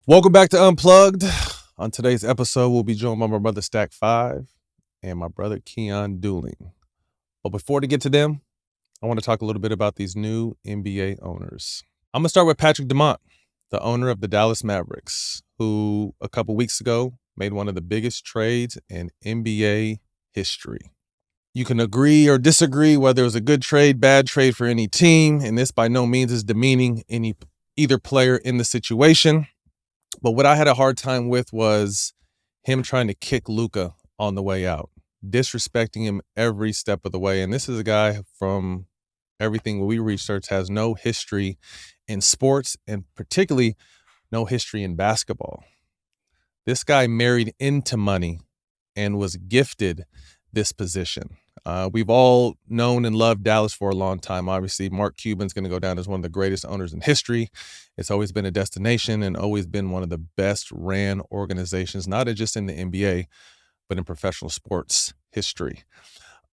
Welcome back to Unplugged. On today's episode, we'll be joined by my brother Stak 5 and my brother Keyon Dooling. But before to get to them, I want to talk a little bit about these new NBA owners. I'm going to start with Patrick Dumont, the owner of the Dallas Mavericks, who a couple weeks ago made one of the biggest trades in NBA history. You can agree or disagree whether it was a good trade, bad trade for any team, and this by no means is demeaning either player in the situation. But what I had a hard time with was him trying to kick Luka on the way out, disrespecting him every step of the way. And this is a guy, from everything we research, has no history in sports, and particularly no history in basketball. This guy married into money and was gifted this position. We've all known and loved Dallas for a long time. Obviously, Mark Cuban's going to go down as one of the greatest owners in history. It's always been a destination and always been one of the best ran organizations, not just in the NBA, but in professional sports history.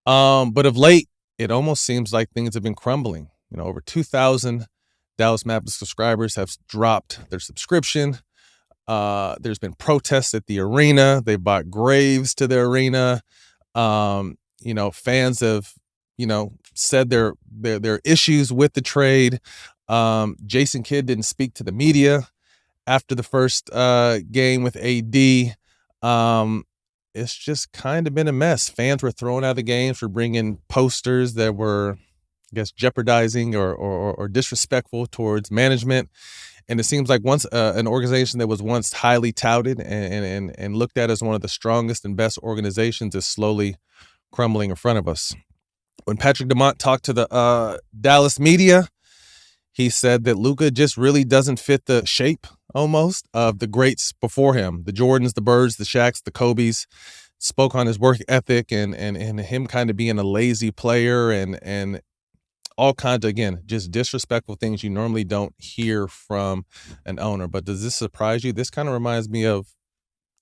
But of late, it almost seems like things have been crumbling. Over 2,000 Dallas Mavericks subscribers have dropped their subscription. There's been protests at the arena. They bought graves to the arena. Fans have, said their issues with the trade. Jason Kidd didn't speak to the media after the first game with AD. It's just kind of been a mess. Fans were thrown out of the games for bringing posters that were, I guess, jeopardizing or disrespectful towards management. And it seems like once an organization that was once highly touted and looked at as one of the strongest and best organizations is slowly crumbling in front of us. When Patrick Dumont talked to the Dallas media, he said that Luka just really doesn't fit the shape almost of the greats before him. The Jordans, the Birds, the Shaqs, the Kobes. Spoke on his work ethic and him kind of being a lazy player and all kinds of, again, just disrespectful things you normally don't hear from an owner. But does this surprise you? This kind of reminds me of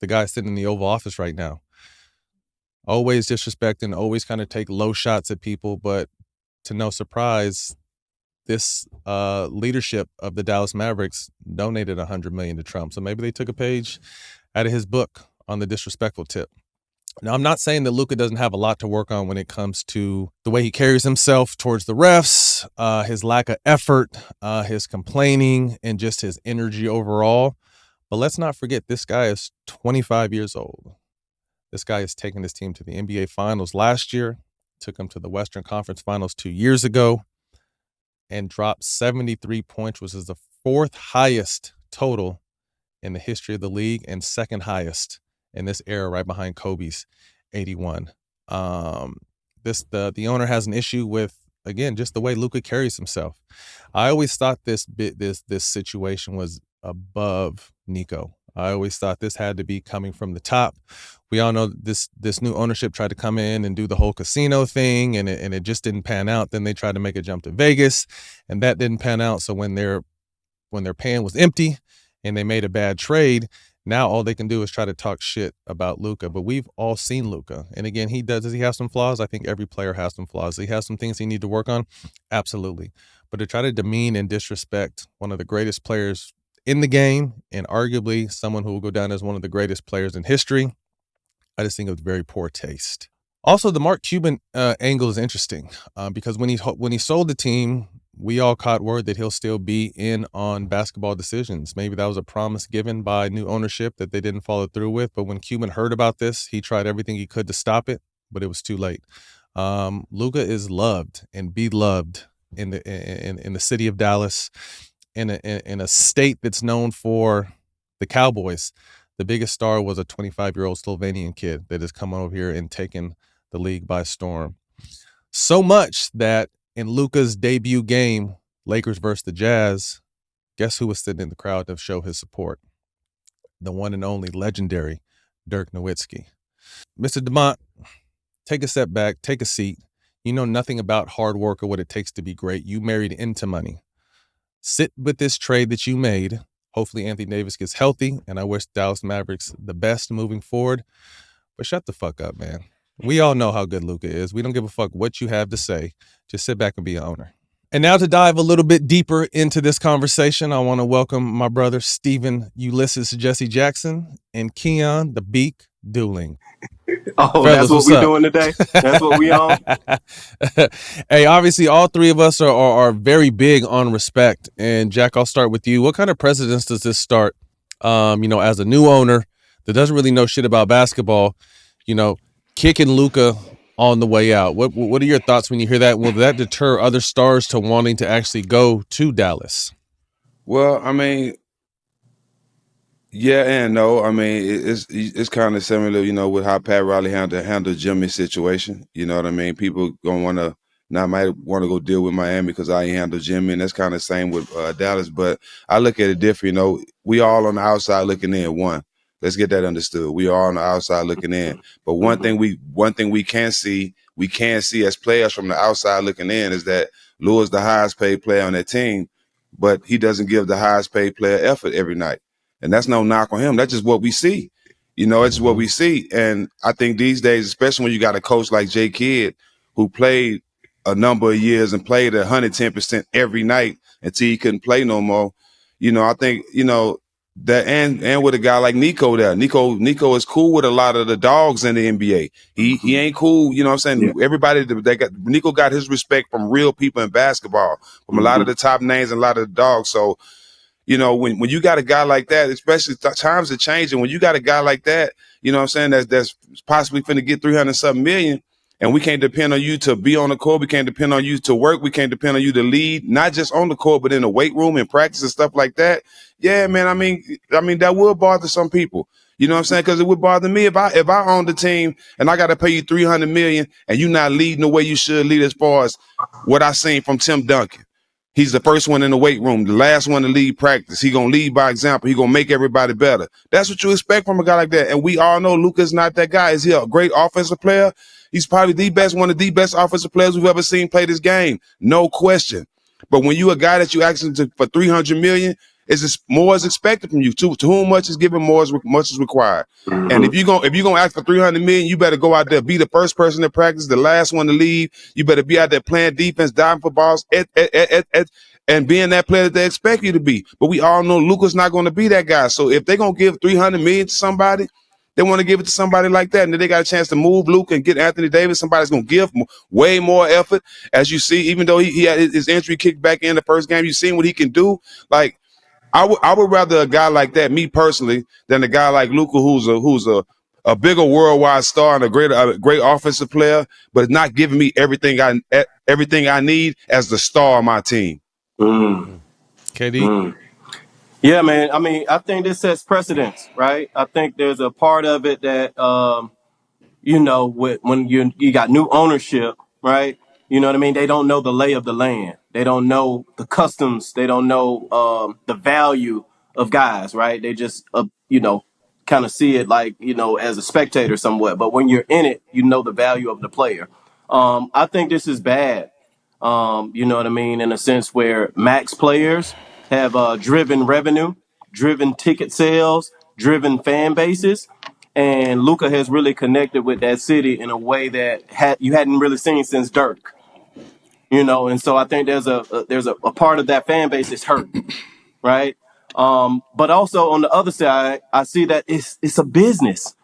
the guy sitting in the Oval Office right now. Always disrespecting, always kind of take low shots at people. But to no surprise, this leadership of the Dallas Mavericks donated $100 million to Trump. So maybe they took a page out of his book on the disrespectful tip. Now, I'm not saying that Luka doesn't have a lot to work on when it comes to the way he carries himself towards the refs, his lack of effort, his complaining, and just his energy overall. But let's not forget, this guy is 25 years old. This guy has taken his team to the NBA Finals last year, took him to the Western Conference Finals 2 years ago, and dropped 73 points, which is the fourth highest total in the history of the league and second highest in this era, right behind Kobe's 81. The owner has an issue with, again, just the way Luka carries himself. I always thought this situation was above Nico. I always thought this had to be coming from the top. We all know this new ownership tried to come in and do the whole casino thing, and it just didn't pan out. Then they tried to make a jump to Vegas, and that didn't pan out. So when their pan was empty and they made a bad trade, now all they can do is try to talk shit about Luka. But we've all seen Luka. And again, does he have some flaws? I think every player has some flaws. He has some things he need to work on. Absolutely. But to try to demean and disrespect one of the greatest players in the game, and arguably someone who will go down as one of the greatest players in history, I just think it was very poor taste. Also, the Mark Cuban angle is interesting because when he sold the team, we all caught word that he'll still be in on basketball decisions. Maybe that was a promise given by new ownership that they didn't follow through with. But when Cuban heard about this, he tried everything he could to stop it, but it was too late. Luka is loved and beloved in the city of Dallas, in a state that's known for the Cowboys. The biggest star was a 25-year-old Slovenian kid that has come over here and taken the league by storm. So much that in Luka's debut game, Lakers versus the Jazz, guess who was sitting in the crowd to show his support? The one and only legendary Dirk Nowitzki. Mr. Dumont, take a step back, take a seat. You know nothing about hard work or what it takes to be great. You married into money. Sit with this trade that you made. Hopefully Anthony Davis gets healthy, and I wish Dallas Mavericks the best moving forward. But shut the fuck up, man. We all know how good Luka is. We don't give a fuck what you have to say. Just sit back and be an owner. And now to dive a little bit deeper into this conversation, I want to welcome my brother Stephen Ulysses Jesse Jackson and Keyon the Beak Dooling. Oh, that's Fellas, what what's we up? doing today? That's what we on? Hey, obviously all three of us are very big on respect. And Jack, I'll start with you. What kind of precedence does this start? As a new owner that doesn't really know shit about basketball, kicking Luka on the way out. What are your thoughts when you hear that? Will that deter other stars to wanting to actually go to Dallas? Well, I mean, yeah and no. I mean, it's kind of similar, with how Pat Riley handled Jimmy's situation. You know what I mean? People gonna might want to go deal with Miami because I ain't handled Jimmy, and that's kind of the same with Dallas. But I look at it different. We all on the outside looking in. Let's get that understood. We are on the outside looking in. But one thing we can see as players from the outside looking in is that Lua's the highest paid player on that team, but he doesn't give the highest paid player effort every night. And that's no knock on him. That's just what we see. It's what we see. And I think these days, especially when you got a coach like Jay Kidd, who played a number of years and played 110% every night until he couldn't play no more. I think, that and with a guy like Nico there. Nico is cool with a lot of the dogs in the NBA. He ain't cool, you know what I'm saying? Yeah. Everybody Nico got his respect from real people in basketball, from a lot of the top names and a lot of the dogs. So when you got a guy like that, especially times are changing. When you got a guy like that, you know what I'm saying, that's possibly finna get 300-something million, and we can't depend on you to be on the court. We can't depend on you to work. We can't depend on you to lead, not just on the court, but in the weight room and practice and stuff like that. Yeah, man. I mean that will bother some people. You know what I'm saying? Because it would bother me if I own the team and I got to pay you $300 million and you not leading the way you should lead as far as what I seen from Tim Duncan. He's the first one in the weight room, the last one to lead practice. He going to lead by example. He going to make everybody better. That's what you expect from a guy like that. And we all know Luka's not that guy. Is he a great offensive player? He's probably one of the best offensive players we've ever seen play this game. No question. But when you a guy that you asking for $300 million, more is expected from you. To whom much is given, much is required. Mm-hmm. And if you're gonna ask for $300 million, you better go out there, be the first person to practice, the last one to leave. You better be out there playing defense, diving for balls, and being that player that they expect you to be. But we all know Luka's not going to be that guy. So if they're gonna give $300 million to somebody, they want to give it to somebody like that, and then they got a chance to move Luka and get Anthony Davis. Somebody's going to give way more effort. As you see, even though he had his injury kicked back in the first game, you've seen what he can do. Like, I would rather a guy like that, me personally, than a guy like Luka, who's a bigger worldwide star and a great offensive player, but not giving me everything I need as the star of my team. KD. Yeah, man. I mean, I think this sets precedence, right? I think there's a part of it that, when you got new ownership, right? You know what I mean? They don't know the lay of the land. They don't know the customs. They don't know the value of guys, right? They just, kind of see it like, as a spectator somewhat. But when you're in it, you know the value of the player. I think this is bad. You know what I mean? In a sense where max players have driven revenue, driven ticket sales, driven fan bases. And Luka has really connected with that city in a way that you hadn't really seen since Dirk. And so I think there's a part of that fan base that's hurt, right? But also on the other side, I see that it's a business.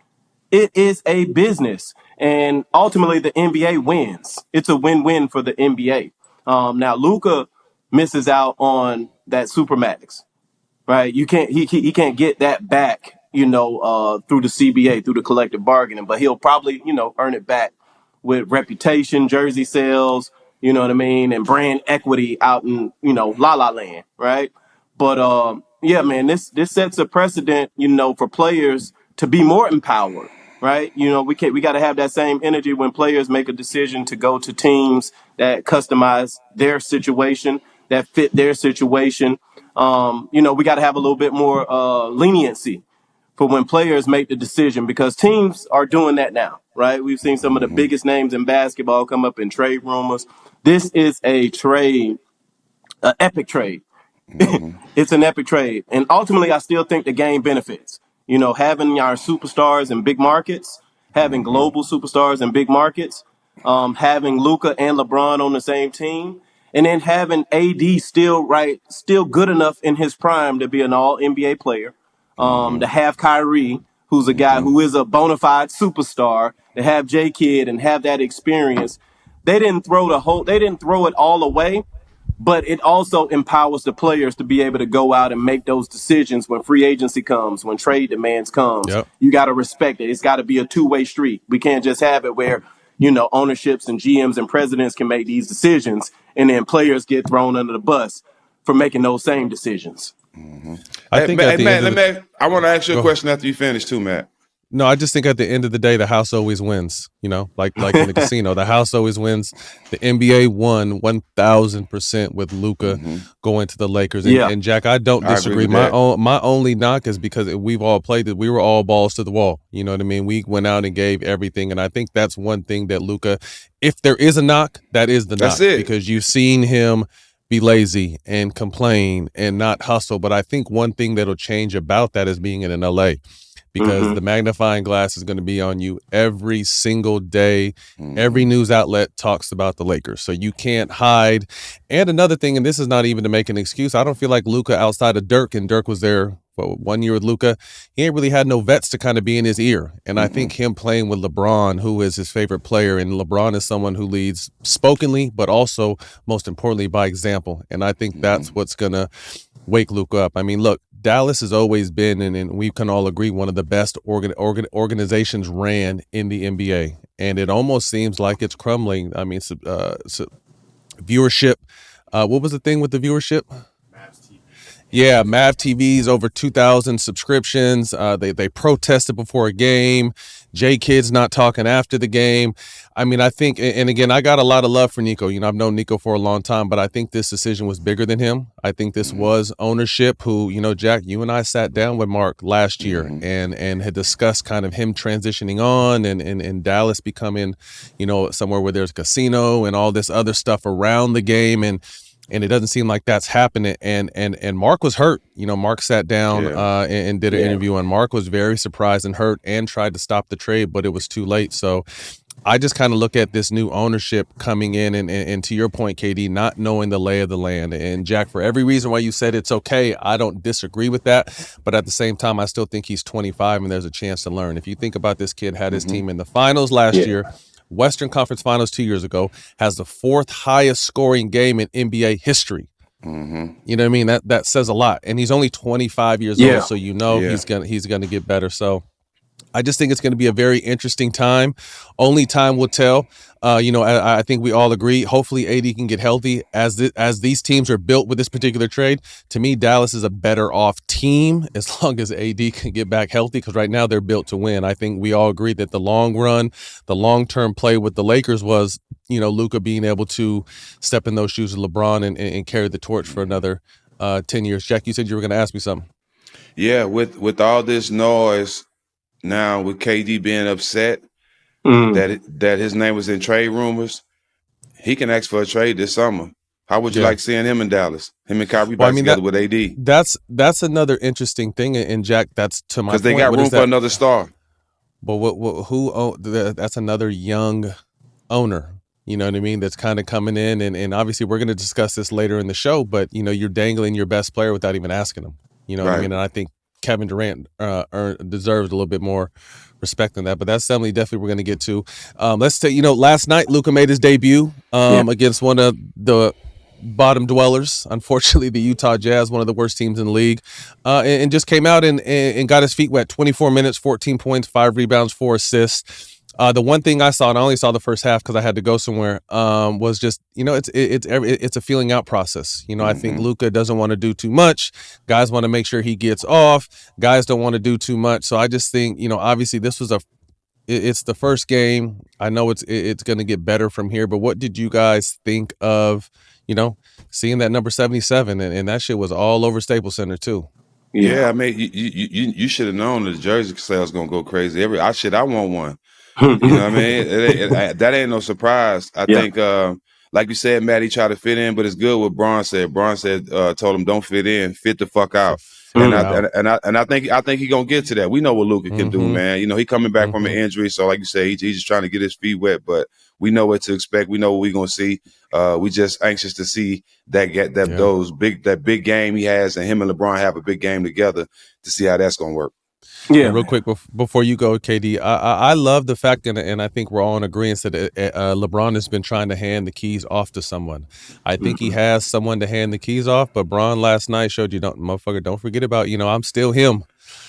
It is a business, and ultimately the NBA wins. It's a win-win for the NBA. Now Luka misses out on that supermax, right? He can't get that back, through the CBA, through the collective bargaining, but he'll probably, earn it back with reputation, jersey sales, you know what I mean, and brand equity out in, La La Land, right? But yeah, man, this sets a precedent, for players to be more empowered, right? We got to have that same energy when players make a decision to go to teams that customize their situation, that fit their situation. We got to have a little bit more leniency for when players make the decision, because teams are doing that now, right? We've seen some of the biggest names in basketball come up in trade rumors. This is a trade, an epic trade. It's an epic trade. And ultimately, I still think the game benefits. Having our superstars in big markets, having global superstars in big markets, having Luka and LeBron on the same team, And then having AD still good enough in his prime to be an all NBA player. To have Kyrie, who's a guy who is a bona fide superstar, to have J Kidd and have that experience. They didn't throw it all away, but it also empowers the players to be able to go out and make those decisions when free agency comes, when trade demands comes. Yep. You got to respect it. It's got to be a two-way street. We can't just have it where, ownerships and GMs and presidents can make these decisions and then players get thrown under the bus for making those same decisions. I think at the Matt, end I want to ask you a question after you finish too, Matt. No, I just think at the end of the day, the house always wins. Like in the casino, the house always wins. The NBA won 1,000% with Luka going to the Lakers. And Jack, I don't disagree. My only knock is because we've all played it. We were all balls to the wall. You know what I mean? We went out and gave everything, and I think that's one thing that Luka. If there is a knock, that is the knock. That's it. Because you've seen him be lazy and complain and not hustle. But I think one thing that'll change about that is being in LA. Because the magnifying glass is going to be on you every single day. Every news outlet talks about the Lakers, so you can't hide. And another thing, and this is not even to make an excuse, I don't feel like Luka outside of Dirk, and Dirk was there for 1 year with Luka, he ain't really had no vets to kind of be in his ear. And I think him playing with LeBron, who is his favorite player, and LeBron is someone who leads spokenly, but also, most importantly, by example. And I think that's what's going to wake Luka up. I mean, look, Dallas has always been, and we can all agree, one of the best organizations ran in the NBA. And it almost seems like it's crumbling. I mean, viewership. What was the thing with the viewership? Yeah, Mav TV's over 2,000 subscriptions. They protested before a game. J Kidd's not talking after the game. I mean, I think, and again, I got a lot of love for Nico. I've known Nico for a long time, but I think this decision was bigger than him. I think this was ownership who, Jack, you and I sat down with Mark last year and had discussed kind of him transitioning on and Dallas becoming, somewhere where there's a casino and all this other stuff around the game. And it doesn't seem like that's happening. And Mark was hurt. Mark sat down and did an interview, and Mark was very surprised and hurt and tried to stop the trade, but it was too late. So I just kind of look at this new ownership coming in and to your point, KD, not knowing the lay of the land. And Jack, for every reason why you said it's okay, I don't disagree with that. But at the same time, I still think he's 25 and there's a chance to learn. If you think about this kid, had his team in the finals last year, Western Conference Finals 2 years ago, has the fourth highest scoring game in NBA history. You know what I mean? That says a lot. And he's only 25 years old, so he's gonna get better. So I just think it's going to be a very interesting time. Only time will tell. I think we all agree. Hopefully, AD can get healthy as these teams are built with this particular trade. To me, Dallas is a better off team as long as AD can get back healthy. Because right now they're built to win. I think we all agree that the long run, the long term play with the Lakers was, Luka being able to step in those shoes of LeBron and carry the torch for another 10 years. Jack, you said you were going to ask me something. Yeah, with all this noise. Now, with KD being upset that his name was in trade rumors, he can ask for a trade this summer. How would you like seeing him in Dallas? Him and Kyrie back together with AD? That's another interesting thing, and Jack, that's to my point. Because they got room for another star. But that's another young owner. You know what I mean? That's kind of coming in, and obviously we're going to discuss this later in the show. But you're dangling your best player without even asking him. You know what I mean? And I think Kevin Durant deserves a little bit more respect than that, but that's something definitely we're going to get to. Let's say, last night Luka made his debut against one of the bottom dwellers, unfortunately, the Utah Jazz, one of the worst teams in the league, and just came out and got his feet wet. 24 minutes, 14 points, 5 rebounds, 4 assists. The one thing I saw, and I only saw the first half because I had to go somewhere, was just, it's a feeling out process. I think Luka doesn't want to do too much. Guys want to make sure he gets off. Guys don't want to do too much. So I just think, obviously this was it's the first game. I know it's going to get better from here, but what did you guys think of, seeing that number 77 and that shit was all over Staples Center too? Yeah, I mean, you should have known the jersey sales gonna go crazy. I want one. You know what I mean? That ain't no surprise. I think, like you said, Matt, he tried to fit in, but it's good what Bron said. Bron said, told him, don't fit in, fit the fuck out. And figured I Mm. out. and I think he's gonna get to that. We know what Luka can do, Mm-hmm. man. You know, he coming back from an Mm-hmm. injury, so like you say, he's just trying to get his feet wet. But we know what to expect. We know what we're gonna see. We just anxious to see Yeah. that big game he has, and him and LeBron have a big game together to see how that's gonna work. Yeah, And real man. quick before you go, KD, I love the fact, and I think we're all in agreement that LeBron has been trying to hand the keys off to someone. I think he Mm-hmm. has someone to hand the keys off, but Bron last night showed you, don't forget about, I'm still him.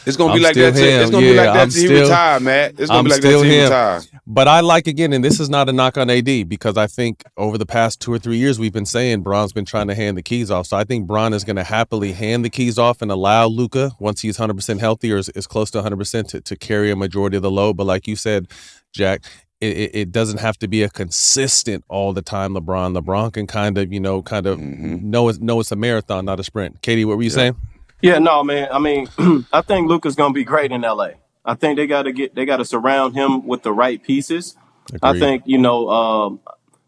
It's gonna be I'm like still that. It's him. gonna be like Yeah, that till he retire, man. It's gonna I'm be like that still till he him. retire. But I like, again, and this is not a knock on AD, because I think over the past 2 or 3 years we've been saying Bron's been trying to hand the keys off. So I think Bron is going to happily hand the keys off and allow Luka, once he's 100% healthy or is close to 100%, to carry a majority of the load. But like you said, Jack, it doesn't have to be a consistent all the time LeBron. LeBron can kind of know it's a marathon, not a sprint. Katie, what were you Yeah. saying? Yeah, no, man. I mean, I think Luka's gonna be great in LA. I think they gotta surround him with the right pieces. I Agreed. think,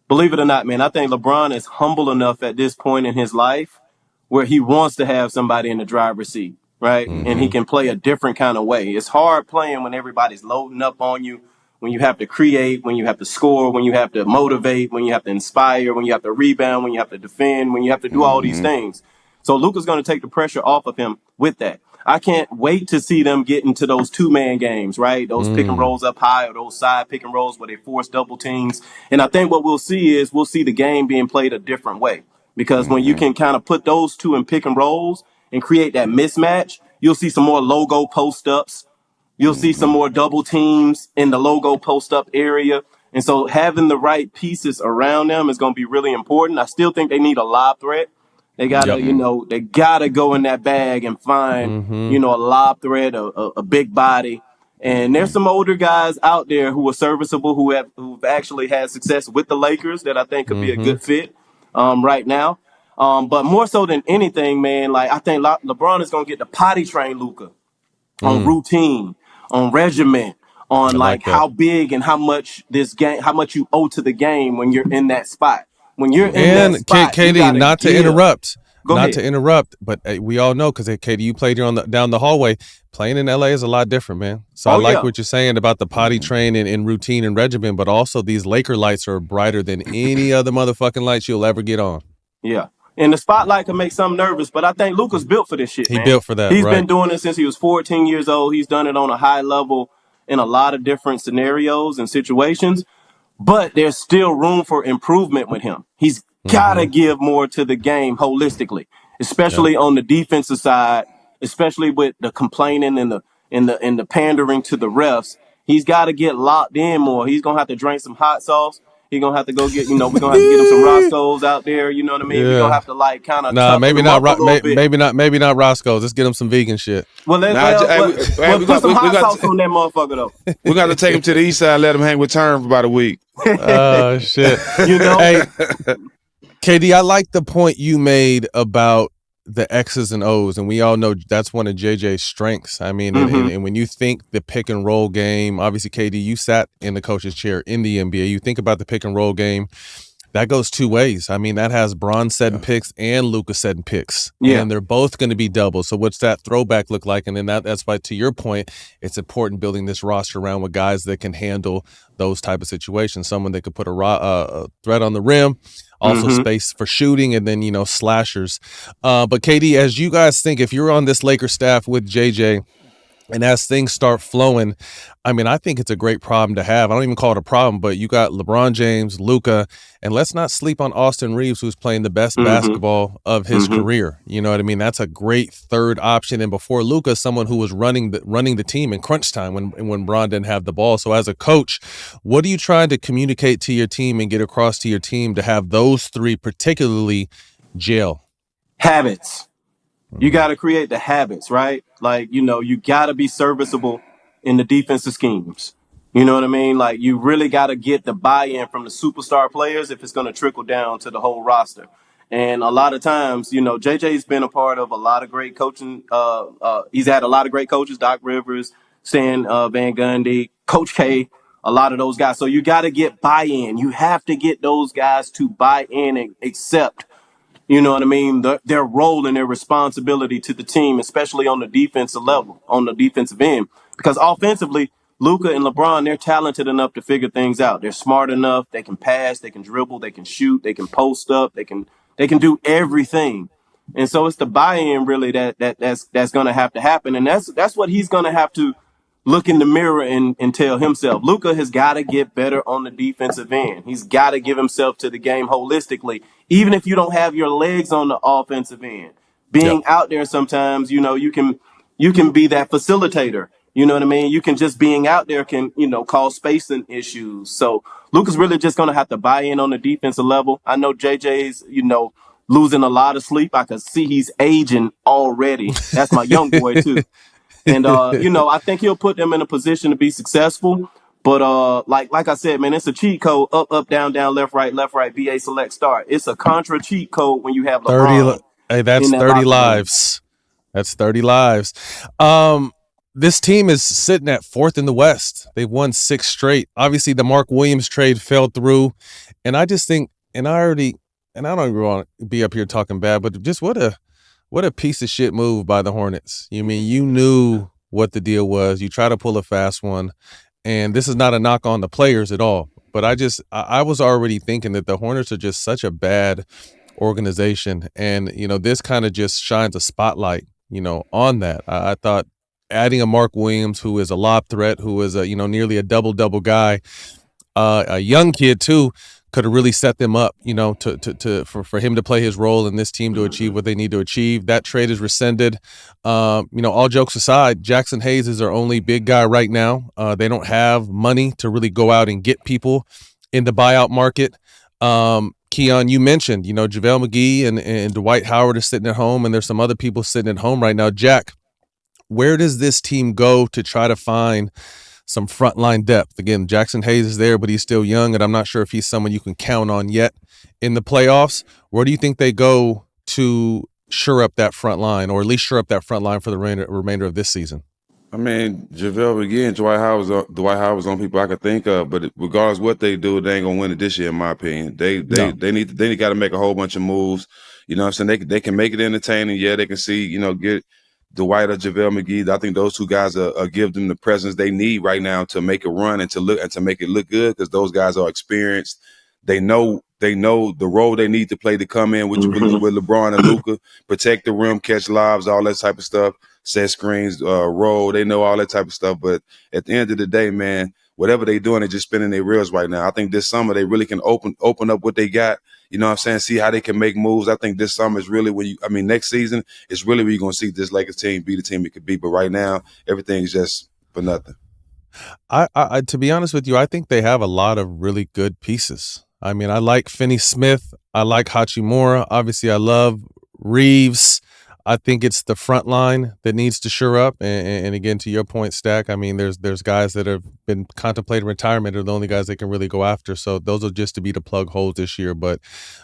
believe it or not, man, I think LeBron is humble enough at this point in his life where he wants to have somebody in the driver's seat, right? And he Mm-hmm. can play a different kind of way. It's hard playing when everybody's loading up on you, when you have to create, when you have to score, when you have to motivate, when you have to inspire, when you have to rebound, when you have to defend, when you have to do all these Mm-hmm. things. So Luka's going to take the pressure off of him with that. I can't wait to see them get into those two-man games, right? Those pick and rolls up high or those side pick and rolls where they force double teams. And I think what we'll see the game being played a different way. Because when you Mm-hmm. can kind of put those two in pick and rolls and create that mismatch, you'll see some more logo post ups. You'll see some Mm-hmm. more double teams in the logo post up area. And so having the right pieces around them is going to be really important. I still think they need a lob threat. They gotta, Yep. they gotta go in that bag and find, Mm-hmm. a lob threat, a big body. And there's Mm-hmm. some older guys out there who are serviceable, who've actually had success with the Lakers that I think could be a Mm-hmm. good fit right now. But more so than anything, man, like I think LeBron is gonna get the potty train Luka on routine, on regiment, I on like like that. how big and how much you owe to the game when you're in that spot. When you're in that And spot, you Katie, gotta not to give. interrupt, Go ahead. but we all know, because Katie, you played here down the hallway. Playing in LA is a lot different, man. So I Oh like yeah, what you're saying about the potty train and routine and regimen, but also these Laker lights are brighter than any other motherfucking lights you'll ever get on. yeah. And the spotlight can make some nervous, but I think Luka's built for this shit, He man. built for that, He's right? been doing it since he was 14 years old. He's done it on a high level in a lot of different scenarios and situations. But there's still room for improvement with him. He's got Mm-hmm. to give more to the game holistically, Yep. especially on the defensive side, especially with the complaining and the pandering to the refs. He's got to get locked in more. He's gonna have to drink some hot sauce. He's gonna have to go get, we're gonna have to get him some Roscoe's out there. You know what I mean? We're gonna Yeah. have to like kind of Nah, toughen maybe him not. up a little bit. Maybe not Roscoe's. Let's get him some vegan shit. Well, Now, well, put some hot sauce on that motherfucker though. we got to take him to the east side, let him hang with Turn for about a week. Oh shit. You know? Hey, KD, I like the point you made about the X's and O's, and we all know that's one of JJ's strengths. I mean, Mm-hmm. and when you think the pick and roll game, obviously, KD, you sat in the coach's chair in the NBA. You think about the pick and roll game, that goes two ways. I mean, that has Bron setting picks and Luka setting picks, Yeah. and they're both going to be doubles. So what's that throwback look like? And then that's why, to your point, it's important building this roster around with guys that can handle those type of situations. Someone that could put a threat on the rim, also Mm-hmm. space for shooting, and then slashers. But KD, as you guys think, if you're on this Lakers staff with JJ, and as things start flowing, I mean, I think it's a great problem to have. I don't even call it a problem, but you got LeBron James, Luka, and let's not sleep on Austin Reeves, who's playing the best Mm-hmm. basketball of his Mm-hmm. career. You know what I mean? That's a great third option. And before Luka, someone who was running the team in crunch time when Bron didn't have the ball. So as a coach, what are you trying to communicate to your team and get across to your team to have those three particularly gel? Habits. You got to create the habits, right? Like, you got to be serviceable in the defensive schemes. You know what I mean? Like, you really got to get the buy-in from the superstar players if it's going to trickle down to the whole roster. And a lot of times, JJ's been a part of a lot of great coaching. He's had a lot of great coaches, Doc Rivers, Stan Van Gundy, Coach K, a lot of those guys. So you got to get buy-in. You have to get those guys to buy in and accept You know what I mean? Their role and their responsibility to the team, especially on the defensive level, on the defensive end. Because offensively, Luka and LeBron, they're talented enough to figure things out. They're smart enough. They can pass, they can dribble, they can shoot, they can post up, they can do everything. And so it's the buy-in really that's going to have to happen, and that's what he's going to have to look in the mirror and tell himself. Luka has got to get better on the defensive end. He's got to give himself to the game holistically, even if you don't have your legs on the offensive end. Yep. Being out there sometimes, you can be that facilitator. You know what I mean? You can just being out there can, cause spacing issues. So Luka's really just going to have to buy in on the defensive level. I know JJ's, losing a lot of sleep. I can see he's aging already. That's my young boy too. And I think he'll put them in a position to be successful. But like I said, man, it's a cheat code: up, up, down, down, left, right, BA select start. It's a contra cheat code when you have 30. LeBron Hey, in that's that 30 locker room. lives. That's 30 lives. This team is sitting at fourth in the West. They've won 6 straight. Obviously, the Mark Williams trade fell through. And I just think, and I don't even want to be up here talking bad, but just what a piece of shit move by the Hornets. You mean you knew what the deal was. You try to pull a fast one. And this is not a knock on the players at all. But I was already thinking that the Hornets are just such a bad organization. And, this kind of just shines a spotlight, on that. I thought adding a Mark Williams, who is a lob threat, who is nearly a double guy, a young kid too, could have really set them up, for him to play his role in this team to achieve what they need to achieve. That trade is rescinded. All jokes aside, Jackson Hayes is their only big guy right now. They don't have money to really go out and get people in the buyout market. Keyon, you mentioned, JaVale McGee and Dwight Howard are sitting at home, and there's some other people sitting at home right now. Jack, where does this team go to try to find some frontline depth? Again, Jackson Hayes is there, but he's still young, and I'm not sure if he's someone you can count on yet in the playoffs. Where do you think they go to shore up that front line, or at least shore up that front line for the remainder of this season? I mean, JaVale McGee and Dwight Howard's on people I could think of, but regardless what they do, they ain't gonna win it this year, in my opinion. They got to make a whole bunch of moves. You know what I'm saying? They can make it entertaining. Yeah, they can see, get Dwight or JaVale McGee. I think those two guys are give them the presence they need right now to make a run and to make it look good, because those guys are experienced. They know the role they need to play to come in with LeBron and Luka, protect the rim, catch lobs, all that type of stuff, set screens, roll. They know all that type of stuff. But at the end of the day, man, whatever they're doing, they're just spinning their reels right now. I think this summer they really can open up what they got. You know what I'm saying? See how they can make moves. I think this summer is really next season is really where you're going to see this Lakers team be the team it could be. But right now, everything's just for nothing. I to be honest with you, I think they have a lot of really good pieces. I mean, I like Finney-Smith. I like Hachimura. Obviously, I love Reeves. I think it's the front line that needs to shore up. And again, to your point, Stak, I mean, there's guys that have been contemplating retirement are the only guys they can really go after. So those are just to be the plug holes this year. But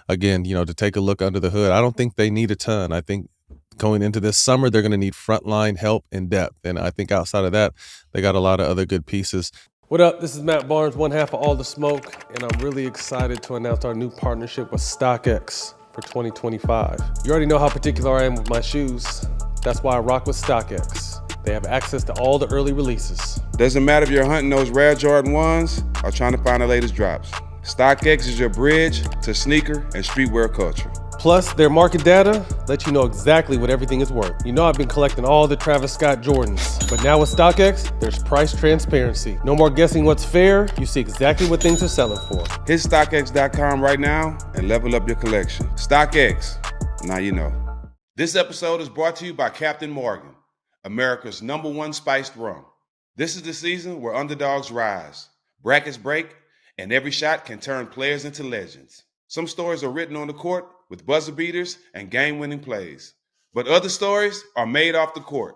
again, to take a look under the hood, I don't think they need a ton. I think going into this summer, they're going to need frontline help and depth. And I think outside of that, they got a lot of other good pieces. What up? This is Matt Barnes, one half of All the Smoke, and I'm really excited to announce our new partnership with StockX for 2025. You already know how particular I am with my shoes. That's why I rock with StockX. They have access to all the early releases. Doesn't matter if you're hunting those rare Jordan 1s or trying to find the latest drops. StockX is your bridge to sneaker and streetwear culture. Plus, their market data lets you know exactly what everything is worth. I've been collecting all the Travis Scott Jordans, but now with StockX, there's price transparency. No more guessing what's fair. You see exactly what things are selling for. Hit StockX.com right now and level up your collection. StockX, now you know. This episode is brought to you by Captain Morgan, America's #1 spiced rum. This is the season where underdogs rise, brackets break, and every shot can turn players into legends. Some stories are written on the court with buzzer beaters and game-winning plays. But other stories are made off the court,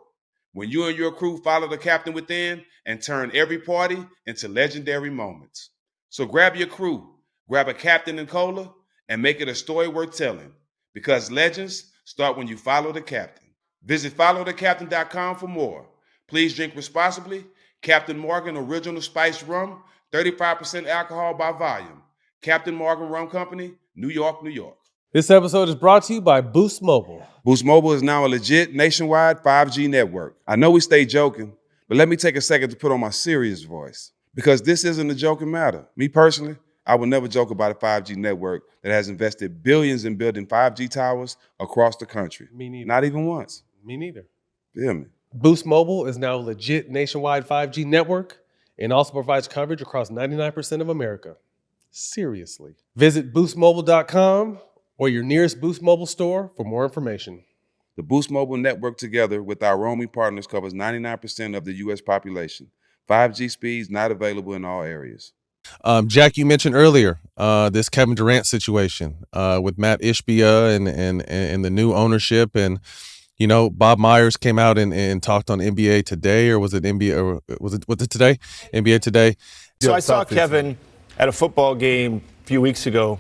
when you and your crew follow the captain within and turn every party into legendary moments. So grab your crew, grab a captain and cola, and make it a story worth telling, because legends start when you follow the captain. Visit followthecaptain.com for more. Please drink responsibly. Captain Morgan Original Spiced Rum, 35% alcohol by volume. Captain Morgan Rum Company, New York, New York. This episode is brought to you by Boost Mobile. Boost Mobile is now a legit nationwide 5G network. I know we stay joking, but let me take a second to put on my serious voice. Because this isn't a joking matter. Me personally, I would never joke about a 5G network that has invested billions in building 5G towers across the country. Me neither. Not even once. Me neither. Feel me? Boost Mobile is now a legit nationwide 5G network and also provides coverage across 99% of America. Seriously. Visit boostmobile.com or your nearest Boost Mobile store for more information. The Boost Mobile network, together with our roaming partners, covers 99% of the U.S. population. 5G speeds not available in all areas. Jack, you mentioned earlier this Kevin Durant situation with Matt Ishbia and the new ownership, and Bob Myers came out and talked on NBA Today, or was it NBA, or was it today? NBA Today. So I saw Kevin at a football game a few weeks ago,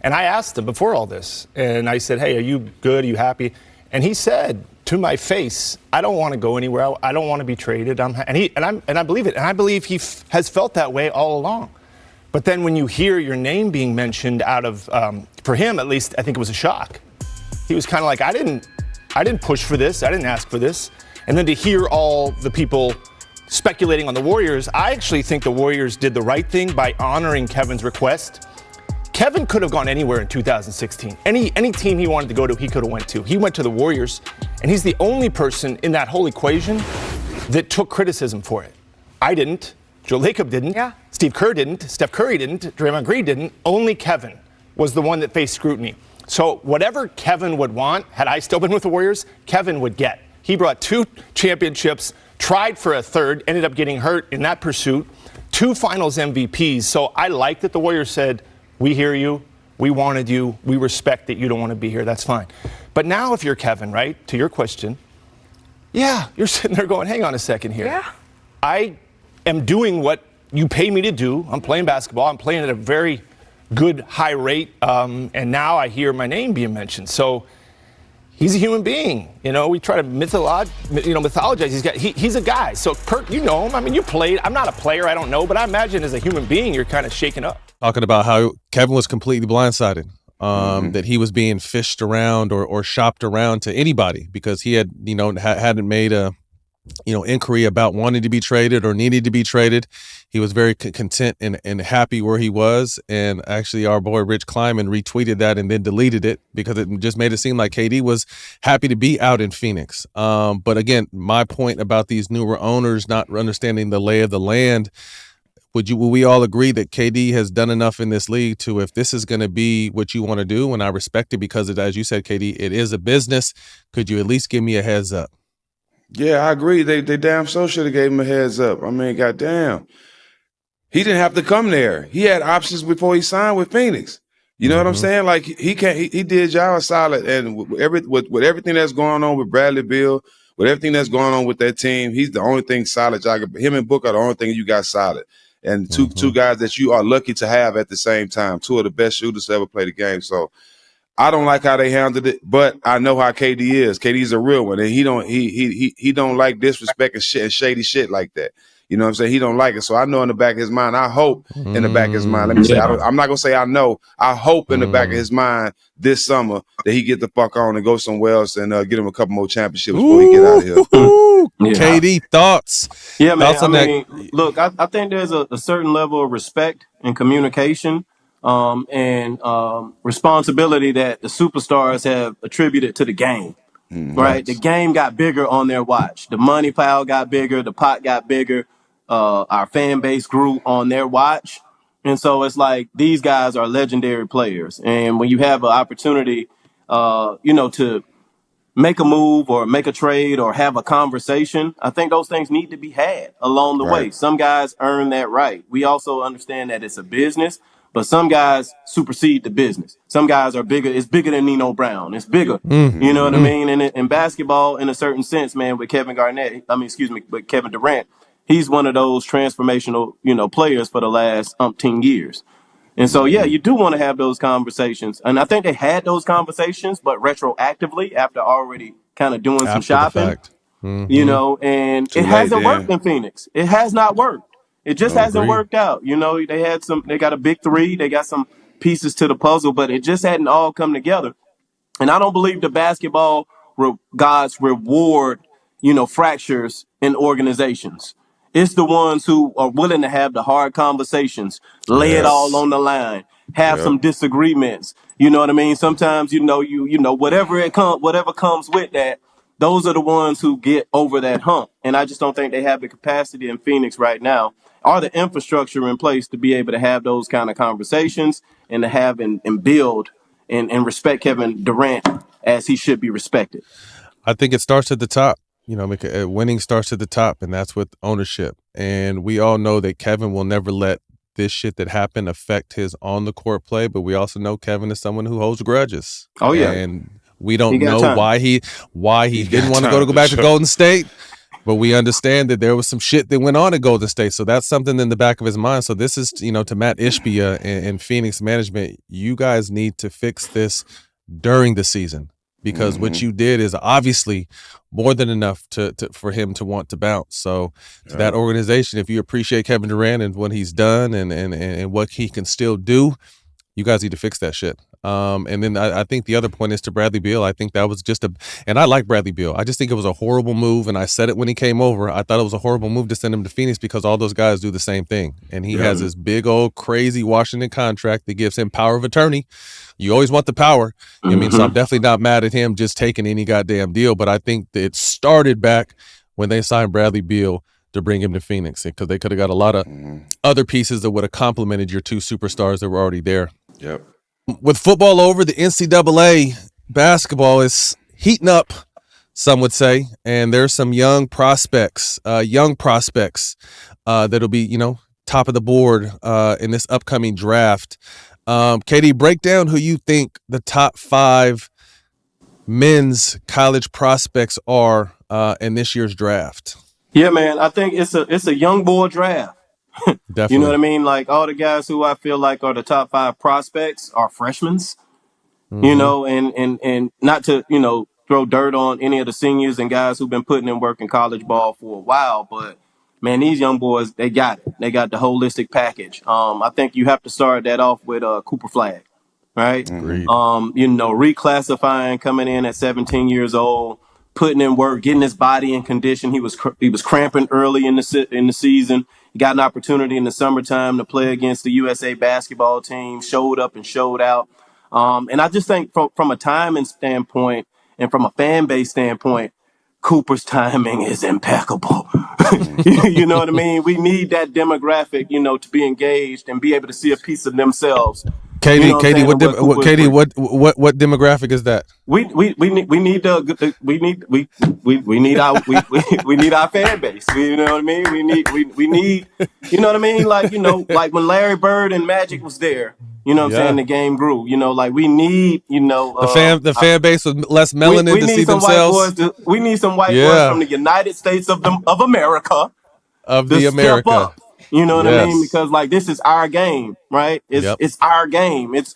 and I asked him before all this, and I said, "Hey, are you good? Are you happy?" And he said to my face, "I don't want to go anywhere. I don't want to be traded." And I believe it, and I believe he has felt that way all along. But then when you hear your name being mentioned out of, for him at least, I think it was a shock. He was kind of like, I didn't push for this. I didn't ask for this. And then to hear all the people speculating on the Warriors, I actually think the Warriors did the right thing by honoring Kevin's request. Kevin could have gone anywhere in 2016. Any team he wanted to go to, he could have went to. He went to the Warriors, and he's the only person in that whole equation that took criticism for it. I didn't. Joe Lacob didn't. Yeah. Steve Kerr didn't. Steph Curry didn't. Draymond Green didn't. Only Kevin was the one that faced scrutiny. So whatever Kevin would want, had I still been with the Warriors, Kevin would get. He brought 2 championships, tried for a third, ended up getting hurt in that pursuit, 2 finals MVPs. So I like that the Warriors said, "We hear you. We wanted you. We respect that you don't want to be here. That's fine." But now if you're Kevin, right, to your question, yeah, you're sitting there going, hang on a second here. Yeah. I am doing what you pay me to do. I'm playing basketball. I'm playing at a very good, high rate. And now I hear my name being mentioned. So he's a human being. We try to mythologize. He's a guy. So Kurt, you know him. I mean, you played. I'm not a player. I don't know. But I imagine as a human being, you're kind of shaken up. Talking about how Kevin was completely blindsided, that he was being fished around or shopped around to anybody because he had, hadn't made a, inquiry about wanting to be traded or needed to be traded. He was very content and happy where he was. And actually our boy Rich Kleiman retweeted that and then deleted it because it just made it seem like KD was happy to be out in Phoenix. But again, my point about these newer owners not understanding the lay of the land, will we all agree that KD has done enough in this league to, if this is going to be what you want to do, and I respect it because, as you said, KD, it is a business, could you at least give me a heads up? Yeah, I agree. They damn so should have gave him a heads up. I mean, goddamn. He didn't have to come there. He had options before he signed with Phoenix. You know what I'm saying? Like, he did y'all a solid. And with everything that's going on with Bradley Beal, with everything that's going on with that team, he's the only thing solid. Him and Book are the only thing you got solid. And two guys that you are lucky to have at the same time. 2 of the best shooters to ever play the game. So I don't like how they handled it, but I know how KD is. KD's a real one, and he don't like disrespect and shady shit like that. You know what I'm saying? He don't like it. So I know in the back of his mind, I hope in the back of his mind, let me say, I'm not going to say I know. I hope in the back of his mind this summer that he get the fuck on and go somewhere else and get him a couple more championships before he get out of here. KD, thoughts? Yeah, man. Thoughts on that? Look, I think there's a certain level of respect and communication and responsibility that the superstars have attributed to the game. Right? The game got bigger on their watch. The money pile got bigger. The pot got bigger. Our fan base grew on their watch. And so it's like these guys are legendary players. And when you have an opportunity, to make a move or make a trade or have a conversation, I think those things need to be had along the way. Some guys earn that right. We also understand that it's a business, but some guys supersede the business. Some guys are bigger. It's bigger than Nino Brown. It's bigger. You know what I mean? And in basketball, in a certain sense, man, with Kevin Durant, he's one of those transformational, players for the last umpteen years. And so, yeah, you do want to have those conversations. And I think they had those conversations, but retroactively after already kind of doing some shopping, and it hasn't worked in Phoenix. It has not worked. It just hasn't worked out. They got a big 3. They got some pieces to the puzzle, but it just hadn't all come together. And I don't believe the basketball gods reward, fractures in organizations. It's the ones who are willing to have the hard conversations, lay it all Yes. on the line, have Yep. some disagreements. You know what I mean? Sometimes, whatever comes with that, those are the ones who get over that hump. And I just don't think they have the capacity in Phoenix right now or the infrastructure in place to be able to have those kind of conversations and to have and build and respect Kevin Durant as he should be respected. I think it starts at the top. Winning starts at the top, and that's with ownership. And we all know that Kevin will never let this shit that happened affect his on the court play. But we also know Kevin is someone who holds grudges. Oh yeah, and we don't know time. why he didn't want to go back to Golden State. But we understand that there was some shit that went on at Golden State. So that's something in the back of his mind. So this is, to Matt Ishbia and Phoenix management, you guys need to fix this during the season, because what you did is obviously more than enough for him to want to bounce. So to that organization, if you appreciate Kevin Durant and what he's done and what he can still do, you guys need to fix that shit. And then I think the other point is to Bradley Beal. I think that was and I like Bradley Beal. I just think it was a horrible move. And I said it when he came over. I thought it was a horrible move to send him to Phoenix because all those guys do the same thing. And he has this big old crazy Washington contract that gives him power of attorney. You always want the power. I mean, so I'm definitely not mad at him just taking any goddamn deal. But I think that it started back when they signed Bradley Beal to bring him to Phoenix, because they could have got a lot of other pieces that would have complemented your two superstars that were already there. Yep. With football over, the NCAA basketball is heating up, some would say, and there's some young prospects that'll be, top of the board in this upcoming draft. KD, break down who you think the top 5 men's college prospects are in this year's draft. Yeah, man, I think it's a young boy draft. Definitely. You know what I mean? Like all the guys who I feel like are the top 5 prospects are freshmen. And not to, throw dirt on any of the seniors and guys who've been putting in work in college ball for a while, but man, these young boys, they got it. They got the holistic package. I think you have to start that off with Cooper Flagg, right? Agreed. Reclassifying, coming in at 17 years old, putting in work, getting his body in condition. He was cramping early in the season. He got an opportunity in the summertime to play against the USA basketball team, showed up and showed out. And I just think from a timing standpoint and from a fan base standpoint, Cooper's timing is impeccable. You know what I mean? We need that demographic, to be engaged and be able to see a piece of themselves. KD, what demographic is that? We need our fan base. You know what I mean? We need you know what I mean? Like when Larry Bird and Magic was there, you know what I'm saying? The game grew. We need, the fan base with less melanin to see themselves. We need some white boys from the United States of America. Step up. You know what I mean? Because this is our game, right? It's our game. It's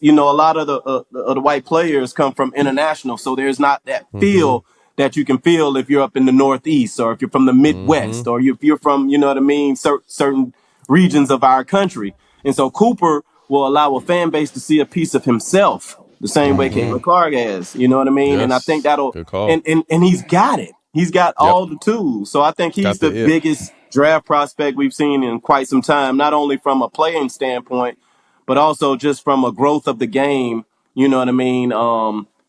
a lot of the white players come from international, so there's not that feel that you can feel if you're up in the Northeast or if you're from the Midwest or if you're from, you know what I mean, certain regions of our country. And so Cooper will allow a fan base to see a piece of himself the same way Caitlin Clark has. You know what I mean? And I think that'll and he's got it. He's got all the tools. So I think he's the biggest draft prospect we've seen in quite some time, not only from a playing standpoint, but also just from a growth of the game, you know what I mean,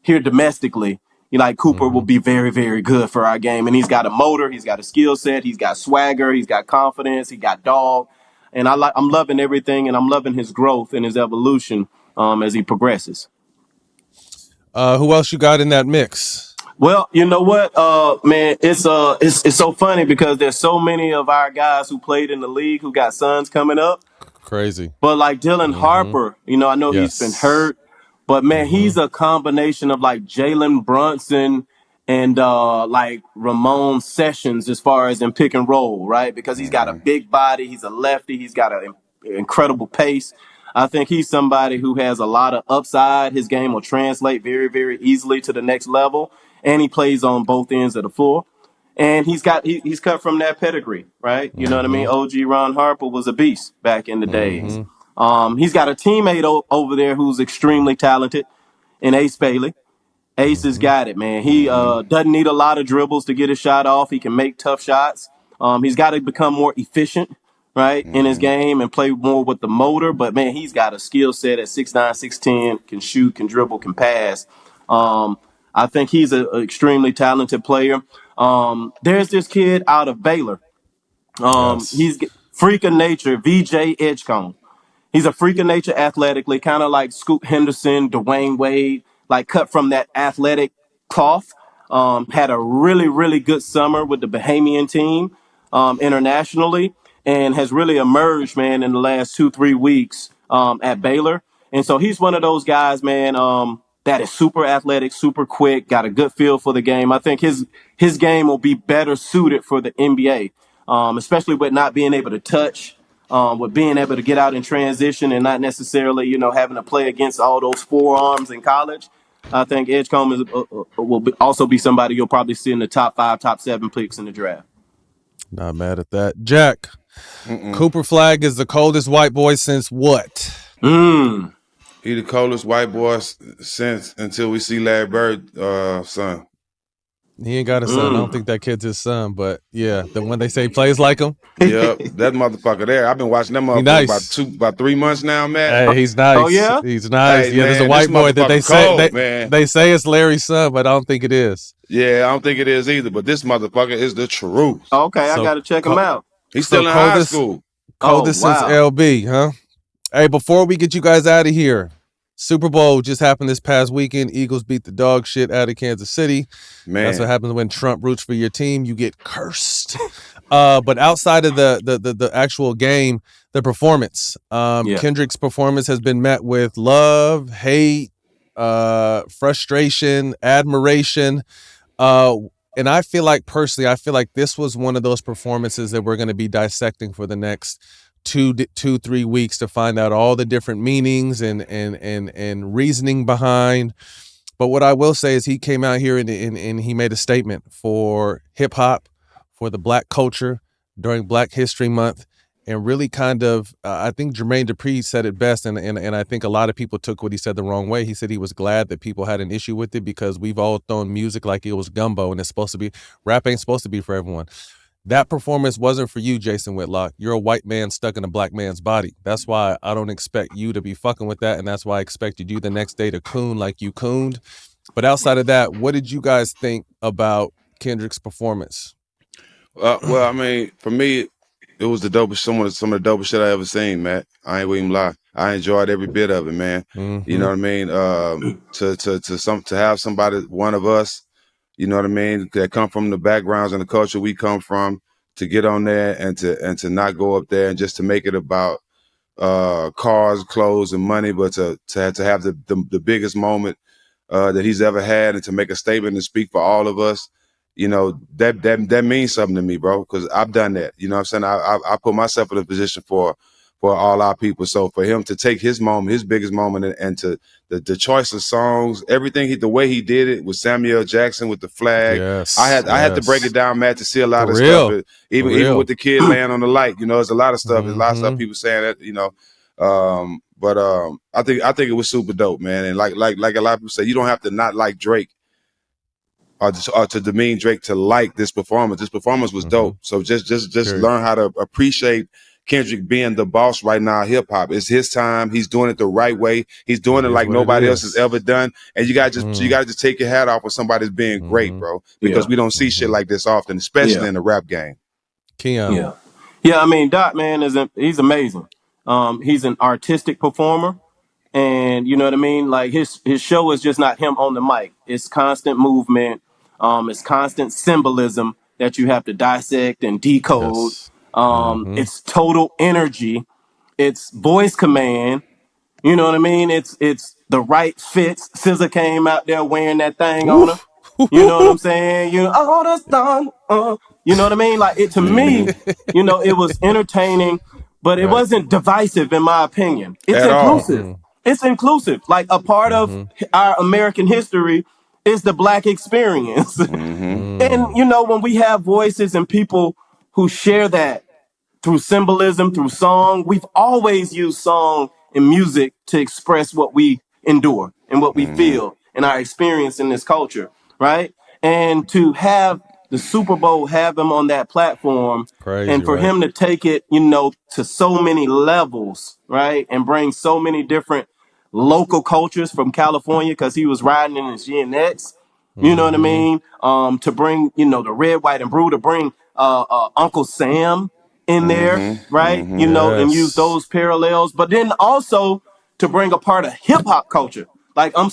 here domestically. Cooper will be very, very good for our game. And he's got a motor, he's got a skill set, he's got swagger, he's got confidence, he got dog. And I'm loving everything, and I'm loving his growth and his evolution as he progresses. Who else you got in that mix? Well, you know what, man, it's so funny because there's so many of our guys who played in the league who got sons coming up. Crazy. But like Dylan Harper, I know he's been hurt, but man, he's a combination of like Jalen Brunson and Ramon Sessions as far as in pick and roll, right? Because he's got a big body, he's a lefty, he's got an incredible pace. I think he's somebody who has a lot of upside. His game will translate very, very easily to the next level, and he plays on both ends of the floor. And he's cut from that pedigree, right? You know what I mean? OG Ron Harper was a beast back in the days. He's got a teammate over there who's extremely talented in Ace Bailey. Ace has got it, man. He doesn't need a lot of dribbles to get his shot off. He can make tough shots. He's got to become more efficient, right, in his game and play more with the motor. But, man, he's got a skill set at 6'9", 6'10", can shoot, can dribble, can pass. I think he's an extremely talented player. There's this kid out of Baylor. He's freak of nature, VJ Edgecombe. He's a freak of nature athletically, kind of like Scoot Henderson, Dwayne Wade, like cut from that athletic cloth. Had a really, really good summer with the Bahamian team internationally, and has really emerged, man, in the last 2-3 weeks at Baylor. And so he's one of those guys, man, that is super athletic, super quick, got a good feel for the game. I think his game will be better suited for the NBA, especially with not being able to touch. With being able to get out in transition and not necessarily, having to play against all those forearms in college. I think Edgecombe will also be somebody you'll probably see in the top 5, top 7 picks in the draft. Not mad at that. Jack, Cooper Flagg is the coldest white boy since what? He the coldest white boy since until we see Larry Bird, son. He ain't got a son. I don't think that kid's his son, but yeah, the one they say plays like him. Yep, that motherfucker there. I've been watching that motherfucker nice. about 3 months now, man. Hey, he's nice. Oh yeah, he's nice. Hey, yeah, there's a man, white boy that they say cold, they say it's Larry's son, but I don't think it is. Yeah, I don't think it is either. But this motherfucker is the truth. Okay, I got to check him out. He's still in high school. Coldest since LB, huh? Hey, before we get you guys out of here, Super Bowl just happened this past weekend. Eagles beat the dog shit out of Kansas City. Man. That's what happens when Trump roots for your team. You get cursed. But outside of the actual game, the performance, Kendrick's performance has been met with love, hate, frustration, admiration. And I feel like personally, this was one of those performances that we're going to be dissecting for the next 2-3 weeks to find out all the different meanings and reasoning behind. But what I will say is he came out here and he made a statement for hip hop, for the Black culture during Black History Month, and really kind of, I think Jermaine Dupri said it best, and I think a lot of people took what he said the wrong way. He said he was glad that people had an issue with it because we've all thrown music like it was gumbo, and rap ain't supposed to be for everyone. That performance wasn't for you, Jason Whitlock. You're a white man stuck in a black man's body. That's why I don't expect you to be fucking with that, and that's why I expected you the next day to coon like you cooned. But outside of that, what did you guys think about Kendrick's performance? Well, I mean, for me, it was the dopest, some of the dopest shit I ever seen, Matt. I ain't even lie. I enjoyed every bit of it, man. Mm-hmm. You know what I mean? To have somebody, one of us, you know what I mean, that come from the backgrounds and the culture we come from, to get on there and to not go up there and just to make it about cars, clothes, and money, but to have the biggest moment that he's ever had, and to make a statement and speak for all of us. You know, that means something to me, bro, because I've done that. You know what I'm saying? I put myself in a position for all our people. So for him to take his moment, his biggest moment, and to the choice of songs, everything, the way he did it with Samuel Jackson, with the flag. Yes, I had to break it down, Matt, to see a lot of stuff. Even with the kid laying on the light, you know, there's a lot of stuff. There's a lot of stuff people saying that, you know. But I think it was super dope, man. And like a lot of people say, you don't have to not like Drake or to demean Drake to like this performance. This performance was dope. So just learn how to appreciate Kendrick being the boss right now, hip hop. It's his time. He's doing it the right way. He's doing it like nobody else has ever done. And you gotta just take your hat off when somebody's being great, bro. Because we don't see shit like this often, especially in the rap game. Keyon. Yeah. I mean, Doc, man, he's amazing. He's an artistic performer. And you know what I mean? Like his show is just not him on the mic. It's constant movement. It's constant symbolism that you have to dissect and decode. Yes. It's total energy. It's voice command. You know what I mean? It's the right fits. SZA came out there wearing that thing on her. You know what I'm saying? You know what I mean? Like to me, you know, it was entertaining, but it wasn't divisive in my opinion. It's inclusive. It's inclusive. Like a part of our American history is the Black experience. And, you know, when we have voices and people who share that through symbolism, through song. We've always used song and music to express what we endure and what we feel and our experience in this culture, right? And to have the Super Bowl have him on that platform Crazy, and for right? him to take it, you know, to so many levels, right? And bring so many different local cultures from California because he was riding in his GNX, you know what I mean? To bring, you know, the red, white, and blue, to bring Uncle Sam in there, right? You know, and use Yes. those parallels, but then also to bring a part of hip hop culture. Like I'm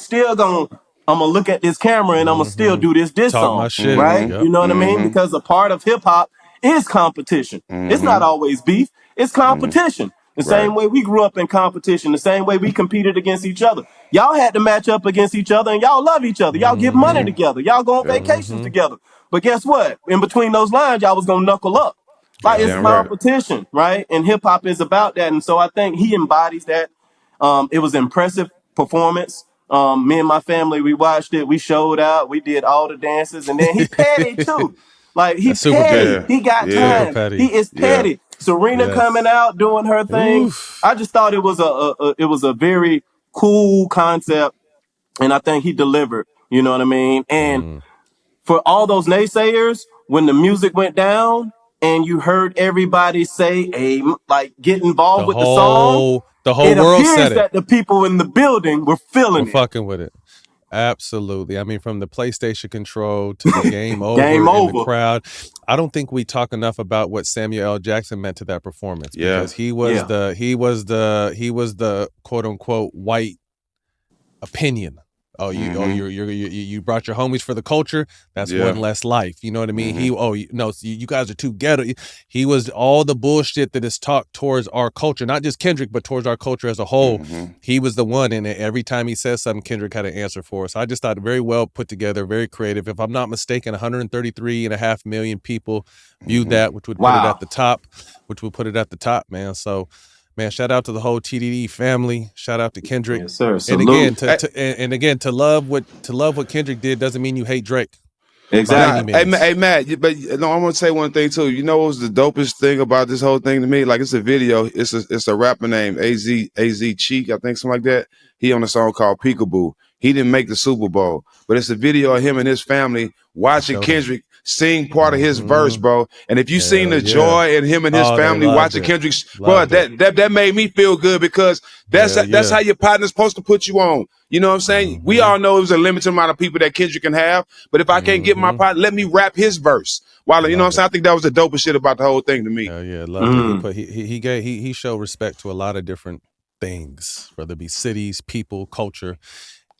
gonna look at this camera and I'm gonna still do this Talk my song, shit. right? Yep. You know what I mean? Because a part of hip hop is competition. It's not always beef. It's competition. The Right. same way we grew up in competition, the same way we competed against each other. Y'all had to match up against each other and y'all love each other. Y'all give money together. Y'all go on Yep. vacations together. But guess what? In between those lines, y'all was gonna knuckle up. Like it's Goddamn right. competition, right? And hip hop is about that. And so I think he embodies that. It was an impressive performance. Me and my family, we watched it. We showed out. We did all the dances, and then he petty too. Like he That's super petty. petty. Yeah. He got Super Yeah. time. petty. He is Yeah. petty. Serena Yes. coming out doing her thing. Oof. I just thought it was a very cool concept, and I think he delivered. You know what I mean? And for all those naysayers, when the music went down and you heard everybody say like get involved with the song, The whole it world appears said it. that the people in the building were feeling We're it. fucking with it. Absolutely. I mean, from the PlayStation control to the game over Game in the over. crowd. I don't think we talk enough about what Samuel L. Jackson meant to that performance Yeah. because he was the quote unquote white opinion. Oh, you brought your homies for the culture. That's Yeah. one less life. You know what I mean? You guys are too ghetto. He was all the bullshit that is talked towards our culture, not just Kendrick, but towards our culture as a whole. He was the one, and every time he says something, Kendrick had an answer for us. I just thought very well put together, very creative. If I'm not mistaken, 133.5 million people viewed that, which would put it Wow. at the top. Man. So. Man, shout out to the whole TDD family. Shout out to Kendrick. Yes, sir. And Salute. again, to love what Kendrick did doesn't mean you hate Drake. Exactly. By any means. Hey, Matt, but no, I want to say one thing too. You know what was the dopest thing about this whole thing to me? Like it's a video. It's a rapper named AZ Cheek, I think, something like that. He on a song called Peekaboo. He didn't make the Super Bowl, but it's a video of him and his family watching Kendrick sing part of his verse, bro. And if you seen the joy in him and his family watching Kendrick's, bro, that made me feel good because that's how your partner's supposed to put you on. You know what I'm saying? We all know it was a limited amount of people that Kendrick can have, but if I can't get my partner, let me rap his verse. While you know what I'm saying? I think that was the dopest shit about the whole thing to me. Hell yeah, loved it. He showed respect to a lot of different things, whether it be cities, people, culture.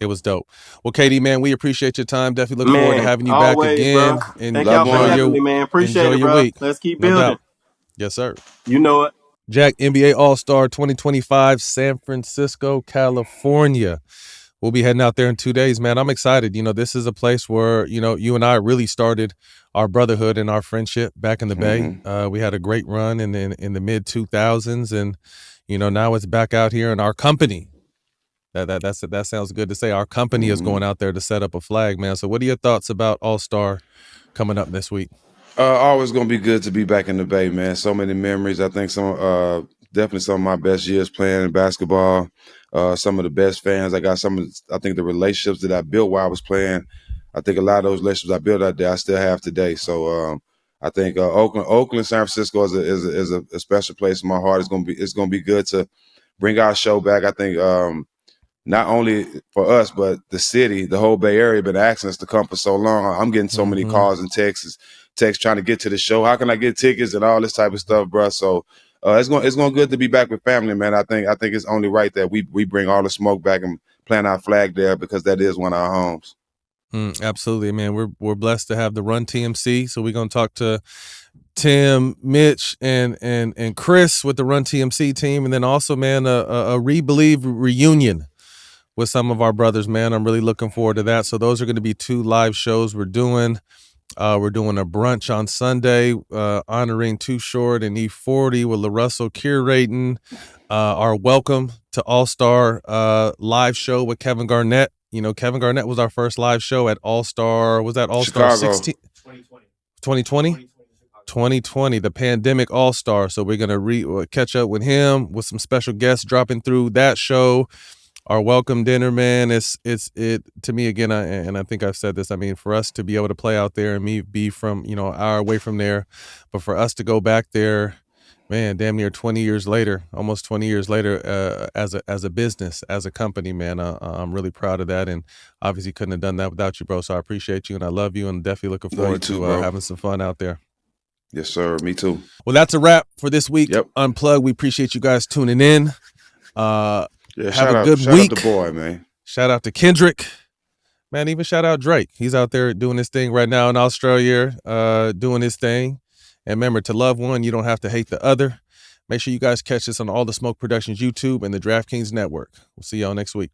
It was dope. Well, KD, man, we appreciate your time. Definitely look forward to having you back again. Bro. And Thank y'all for one. having me, man. Appreciate enjoy it, your bro. week. Let's keep No building. doubt. Yes, sir. You know it. Jack, NBA All-Star 2025, San Francisco, California. We'll be heading out there in 2 days, man. I'm excited. You know, this is a place where, you know, you and I really started our brotherhood and our friendship back in the Bay. We had a great run in the mid 2000s, and you know, now it's back out here in our company. That sounds good to say. Our company is going out there to set up a flag, man. So what are your thoughts about All-Star coming up this week? Always gonna be good to be back in the Bay, man. So many memories. I think definitely some of my best years playing basketball. Some of the best fans. I think the relationships that I built while I was playing. I think a lot of those relationships I built out there I still have today. So I think Oakland, San Francisco is a special place in my heart. It's gonna be good to bring our show back. I think not only for us, but the city, the whole Bay Area, been asking us to come for so long. I'm getting so many calls and texts trying to get to the show. How can I get tickets and all this type of stuff, bro? So it's going good to be back with family, man. I think it's only right that we bring all the smoke back and plant our flag there because that is one of our homes. Absolutely, man. We're blessed to have the Run TMC. So we're gonna talk to Tim, Mitch, and Chris with the Run TMC team, and then also, man, a Re-Believe reunion with some of our brothers, man. I'm really looking forward to that. So those are going to be 2 live shows we're doing. We're doing a brunch on Sunday, honoring Too Short and E40 with LaRussell curating our welcome to All-Star live show with Kevin Garnett. You know, Kevin Garnett was our first live show at All-Star. Was that All-Star 16? 2020? 2020, the pandemic all-star. So we're gonna catch up with him with some special guests dropping through that show. Our welcome dinner, man. It to me again, and I think I've said this. I mean, for us to be able to play out there and me be from an hour away from there, but for us to go back there, man, damn near 20 years later, almost 20 years later, as a business, as a company, man, I'm really proud of that, and obviously couldn't have done that without you, bro. So I appreciate you and I love you, and definitely looking forward to having some fun out there. Yes, sir. Me too. Well, that's a wrap for this week. Yep. Unplugged. We appreciate you guys tuning in. Yeah, have a good week. Shout out the boy, man. Shout out to Kendrick. Man, even shout out Drake. He's out there doing his thing right now in Australia, doing his thing. And remember, to love one, you don't have to hate the other. Make sure you guys catch us on all the Smoke Productions YouTube and the DraftKings Network. We'll see y'all next week.